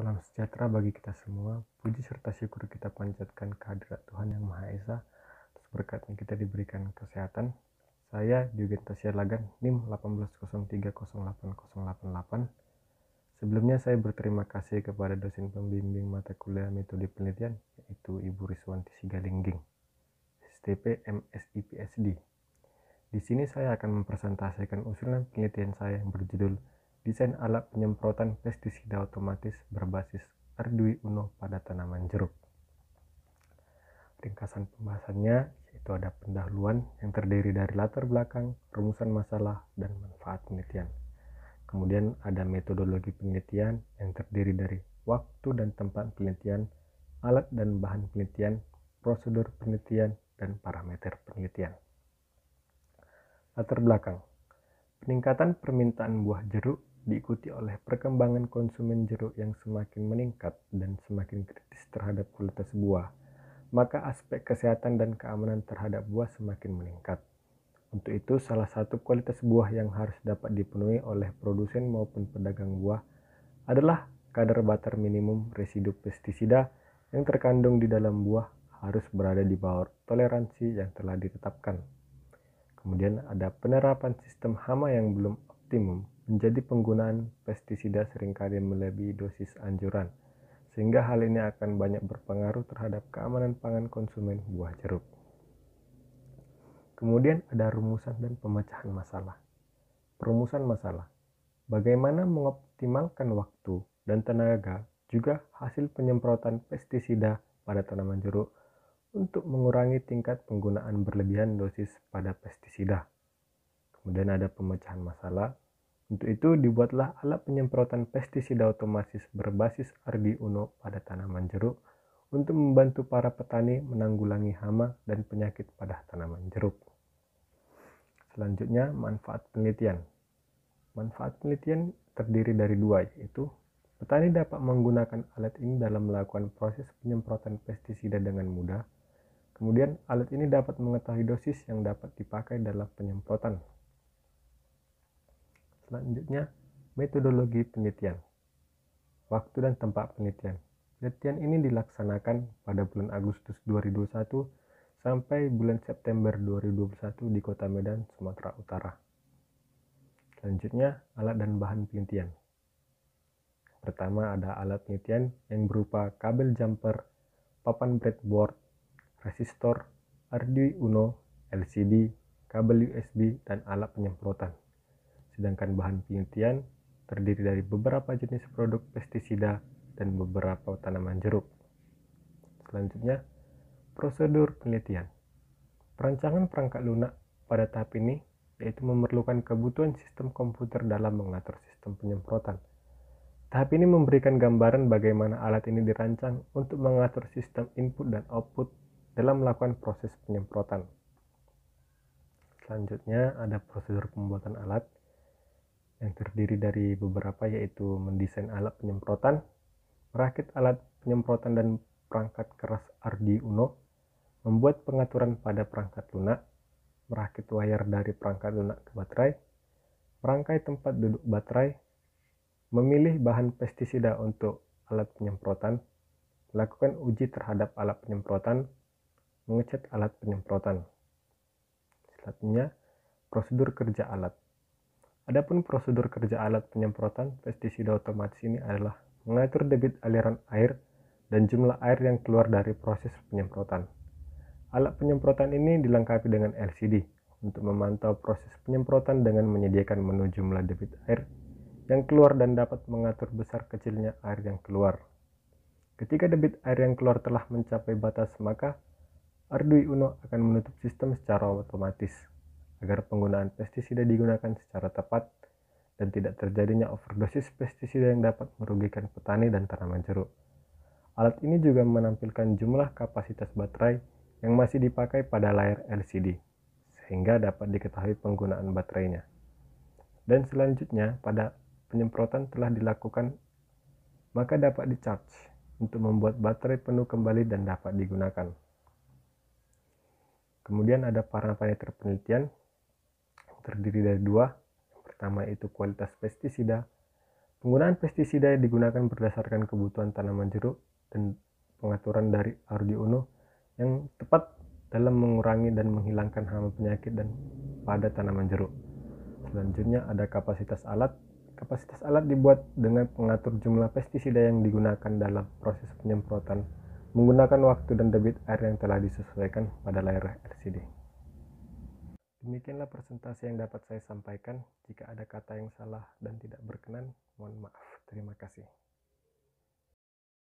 Salam sejahtera bagi kita semua. Puji serta syukur kita panjatkan kehadirat Tuhan Yang Maha Esa atas berkatnya kita diberikan kesehatan. Saya Yugen Tasya Lagan, NIM 1803080888. Sebelumnya saya berterima kasih kepada dosen pembimbing mata kuliah metode penelitian, yaitu Ibu Riswanti Sigalingging, STP MSI PhD. Di sini saya akan mempresentasikan usulan penelitian saya yang berjudul Desain alat penyemprotan pestisida otomatis berbasis Arduino pada tanaman jeruk. Ringkasan pembahasannya yaitu ada pendahuluan yang terdiri dari latar belakang, rumusan masalah, dan manfaat penelitian. Kemudian ada metodologi penelitian yang terdiri dari waktu dan tempat penelitian, alat dan bahan penelitian, prosedur penelitian, dan parameter penelitian. Latar belakang. Peningkatan permintaan buah jeruk diikuti oleh perkembangan konsumen jeruk yang semakin meningkat dan semakin kritis terhadap kualitas buah, maka aspek kesehatan dan keamanan terhadap buah semakin meningkat. Untuk itu, salah satu kualitas buah yang harus dapat dipenuhi oleh produsen maupun pedagang buah adalah kadar batar minimum residu pestisida yang terkandung di dalam buah harus berada di bawah toleransi yang telah ditetapkan. Kemudian ada penerapan sistem hama yang belum optimum, menjadi penggunaan pestisida seringkali melebihi dosis anjuran, sehingga hal ini akan banyak berpengaruh terhadap keamanan pangan konsumen buah jeruk. Kemudian ada rumusan dan pemecahan masalah. Perumusan masalah. Bagaimana mengoptimalkan waktu dan tenaga juga hasil penyemprotan pestisida pada tanaman jeruk untuk mengurangi tingkat penggunaan berlebihan dosis pada pestisida. Kemudian ada pemecahan masalah. Untuk itu dibuatlah alat penyemprotan pestisida otomatis berbasis Arduino pada tanaman jeruk untuk membantu para petani menanggulangi hama dan penyakit pada tanaman jeruk. Selanjutnya, manfaat penelitian. Manfaat penelitian terdiri dari dua, yaitu petani dapat menggunakan alat ini dalam melakukan proses penyemprotan pestisida dengan mudah. Kemudian alat ini dapat mengetahui dosis yang dapat dipakai dalam penyemprotan. Selanjutnya, metodologi penelitian. Waktu dan tempat penelitian. Penelitian ini dilaksanakan pada bulan Agustus 2021 sampai bulan September 2021 di Kota Medan, Sumatera Utara. Selanjutnya, alat dan bahan penelitian. Pertama ada alat penelitian yang berupa kabel jumper, papan breadboard, resistor, Arduino, LCD, kabel USB, dan alat penyemprotan. Sedangkan bahan penelitian terdiri dari beberapa jenis produk pestisida dan beberapa tanaman jeruk. Selanjutnya, prosedur penelitian. Perancangan perangkat lunak pada tahap ini yaitu memerlukan kebutuhan sistem komputer dalam mengatur sistem penyemprotan. Tahap ini memberikan gambaran bagaimana alat ini dirancang untuk mengatur sistem input dan output dalam melakukan proses penyemprotan. Selanjutnya ada prosedur pembuatan alat yang terdiri dari beberapa, yaitu mendesain alat penyemprotan, merakit alat penyemprotan dan perangkat keras Arduino, membuat pengaturan pada perangkat lunak, merakit wire dari perangkat lunak ke baterai, merangkai tempat duduk baterai, memilih bahan pestisida untuk alat penyemprotan, melakukan uji terhadap alat penyemprotan, mengecek alat penyemprotan. Selanjutnya, prosedur kerja alat. Adapun prosedur kerja alat penyemprotan pestisida otomatis ini adalah mengatur debit aliran air dan jumlah air yang keluar dari proses penyemprotan. Alat penyemprotan ini dilengkapi dengan LCD untuk memantau proses penyemprotan dengan menyediakan menu jumlah debit air yang keluar dan dapat mengatur besar kecilnya air yang keluar. Ketika debit air yang keluar telah mencapai batas, maka Arduino akan menutup sistem secara otomatis agar penggunaan pestisida digunakan secara tepat dan tidak terjadinya overdosis pestisida yang dapat merugikan petani dan tanaman jeruk. Alat ini juga menampilkan jumlah kapasitas baterai yang masih dipakai pada layar LCD, sehingga dapat diketahui penggunaan baterainya. Dan selanjutnya, pada penyemprotan telah dilakukan, maka dapat di-charge untuk membuat baterai penuh kembali dan dapat digunakan. Kemudian ada parameter penelitian terdiri dari dua. Yang pertama itu kualitas pestisida, Penggunaan pestisida digunakan berdasarkan kebutuhan tanaman jeruk dan pengaturan dari Arduino yang tepat dalam mengurangi dan menghilangkan hama penyakit dan pada tanaman jeruk. Selanjutnya ada kapasitas alat. Kapasitas alat dibuat dengan pengatur jumlah pestisida yang digunakan dalam proses penyemprotan menggunakan waktu dan debit air yang telah disesuaikan pada layar LCD. Demikianlah presentasi yang dapat saya sampaikan. Jika ada kata yang salah dan tidak berkenan, mohon maaf. Terima kasih.